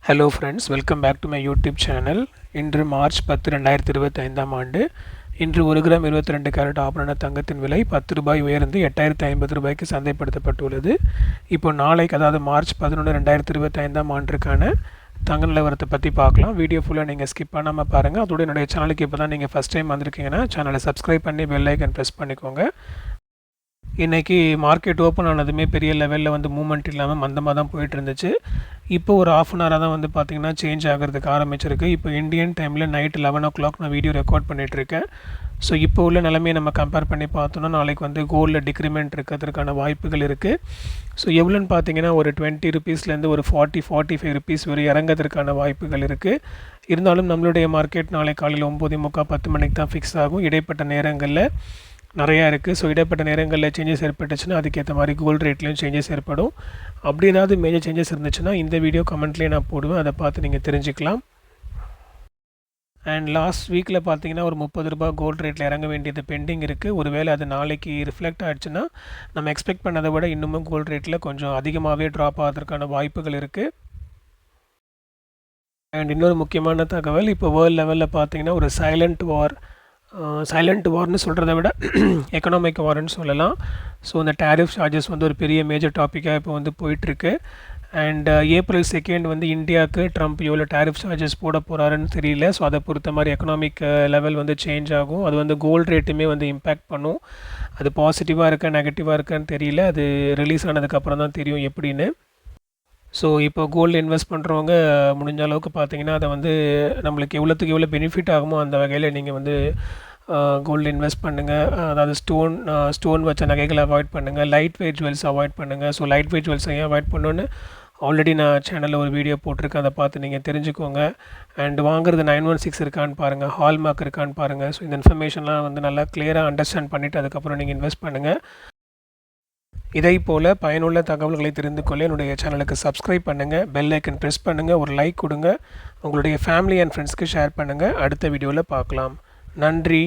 Hello friends, welcome back to my YouTube channel. இன்று March 10 2025 ஆண்டு. இன்று 1 கிராம் 22 கேரட் ஆபரண தங்கத்தின் விலை ₹10 உயர்ந்து ₹8050 சந்தைப்படுத்தப்பட்டுள்ளது. இப்போ நாளைக்கு, அதாவது மார்ச் 11 2025 ஆண்டிற்கான தங்க நிலவரத்தை பற்றி பார்க்கலாம். வீடியோ ஃபுல்லாக நீங்கள் ஸ்கிப் பண்ணாமல் பாருங்கள். அதோட என்னுடைய சேனலுக்கு இப்போ தான் நீங்கள் ஃபஸ்ட் டைம் வந்திருக்கீங்கன்னா சேனலை சப்ஸ்கிரைப் பண்ணி பெல் ஐக்கன் ப்ரெஸ் பண்ணிக்கோங்க. இன்றைக்கி மார்க்கெட் ஓப்பன் ஆனதுமே பெரிய லெவலில் மூமெண்ட் இல்லாமல் மந்தமாக தான் போயிட்டு இருந்துச்சு. இப்போ ஒரு ஆஃப் அன் ஹவராக தான் பார்த்திங்கன்னா சேஞ்ச் ஆகிறதுக்கு ஆரம்பிச்சிருக்கு. இப்போ இந்தியன் டைமில் நைட் 11 o'clock நான் வீடியோ ரெக்கார்ட் பண்ணிகிட்ருக்கேன். ஸோ இப்போ உள்ள நிலைமையை நம்ம கம்பேர் பண்ணி பார்த்தோன்னா நாளைக்கு கோல்டில் டிக்ரிமெண்ட் இருக்கிறதுக்கான வாய்ப்புகள் இருக்குது. ஸோ எவ்வளோன்னு பார்த்தீங்கன்னா ஒரு ₹20 ஒரு ₹40-45 வரை இறங்கிறதுக்கான வாய்ப்புகள் இருக்குது. இருந்தாலும் நம்மளுடைய மார்க்கெட் நாளை காலையில் 9:45 10 மணிக்கு தான் ஃபிக்ஸ் ஆகும். இடைப்பட்ட நேரங்களில் நிறையா இருக்குது. ஸோ இடைப்பட்ட நேரங்களில் சேஞ்சஸ் ஏற்பட்டுச்சுன்னா அதுக்கேற்ற மாதிரி கோல்டு ரேட்லேயும் சேஞ்சஸ் ஏற்படும். அப்படி ஏதாவது மேஜர் சேஞ்சஸ் இருந்துச்சுன்னா இந்த வீடியோ கமெண்ட்லேயே நான் போடுவேன், அதை பார்த்து நீங்கள் தெரிஞ்சுக்கலாம். அண்ட் லாஸ்ட் வீக்கில் பார்த்தீங்கன்னா ஒரு ₹30 கோல்டு ரேட்டில் இறங்க வேண்டியது பெண்டிங் இருக்குது. ஒருவேளை அது நாளைக்கு ரிஃப்ளெக்ட் ஆகிடுச்சுன்னா நம்ம எக்ஸ்பெக்ட் பண்ணதை விட இன்னமும் கோல்டு ரேட்டில் கொஞ்சம் அதிகமாகவே ட்ராப் ஆகிறதுக்கான வாய்ப்புகள் இருக்குது. அண்ட் இன்னொரு முக்கியமான தகவல், இப்போ வேர்ல்டு லெவலில் பார்த்தீங்கன்னா ஒரு சைலண்ட் வார்னு சொல்கிறத விட எக்கனாமிக் வார்னு சொல்லலாம். ஸோ இந்த டேரிஃப் சார்ஜஸ் ஒரு பெரிய மேஜர் டாப்பிக்காக இப்போ போயிட்டுருக்கு. அண்ட் April 2 இந்தியாவுக்கு ட்ரம்ப் எவ்வளோ டேரிஃப் சார்ஜஸ் போட போகிறாருன்னு தெரியல. ஸோ அதை பொறுத்த மாதிரி எக்கனாமிக் லெவல் சேஞ்ச் ஆகும். அது கோல்டு ரேட்டுமே இம்பேக்ட் பண்ணும். அது பாசிட்டிவாக இருக்கா நெகட்டிவாக இருக்கான்னு தெரியல. அது ரிலீஸ் ஆனதுக்கப்புறம் தான் தெரியும் எப்படின்னு. ஸோ இப்போ கோல்டு இன்வெஸ்ட் பண்ணுறவங்க முடிஞ்ச அளவுக்கு பார்த்தீங்கன்னா அதை நம்மளுக்கு எவ்வளோத்துக்கு எவ்வளோ பெனிஃபிட் ஆகுமோ அந்த வகையில் நீங்கள் கோல்டு இன்வெஸ்ட் பண்ணுங்கள். அதாவது ஸ்டோன் வச்ச நகைகளை அவாய்ட் பண்ணுங்கள். லைட் வெயிட் ஜுவல்ஸ் அவாய்ட் பண்ணுங்கள். ஸோ லைட் வெயிட் ஜுவல்ஸ் ஏன் அவாய்ட் பண்ணணுன்னு ஆல்ரெடி நான் சேனலில் ஒரு வீடியோ போட்டிருக்கேன், அதை பார்த்து நீங்கள் தெரிஞ்சுக்கோங்க. அண்ட் வாங்குறது 916 இருக்கான்னு பாருங்கள், ஹால்மார்க் இருக்கான்னு பாருங்கள். ஸோ இந்த இன்ஃபர்மேஷன்லாம் நல்லா கிளியராக அண்டர்ஸ்டாண்ட் பண்ணிவிட்டு அதுக்கப்புறம் நீங்கள் இன்வெஸ்ட் பண்ணுங்கள். இதை போல் பயனுள்ள தகவல்களை தெரிந்து கொள்ள என்னுடைய சேனலுக்கு சப்ஸ்கிரைப் பண்ணுங்கள், பெல் ஐக்கன் ப்ரெஸ் பண்ணுங்கள், ஒரு லைக் கொடுங்க, உங்களுடைய ஃபேமிலி அண்ட் ஃப்ரெண்ட்ஸ்க்கு ஷேர் பண்ணுங்கள். அடுத்த வீடியோவில் பார்க்கலாம். நன்றி.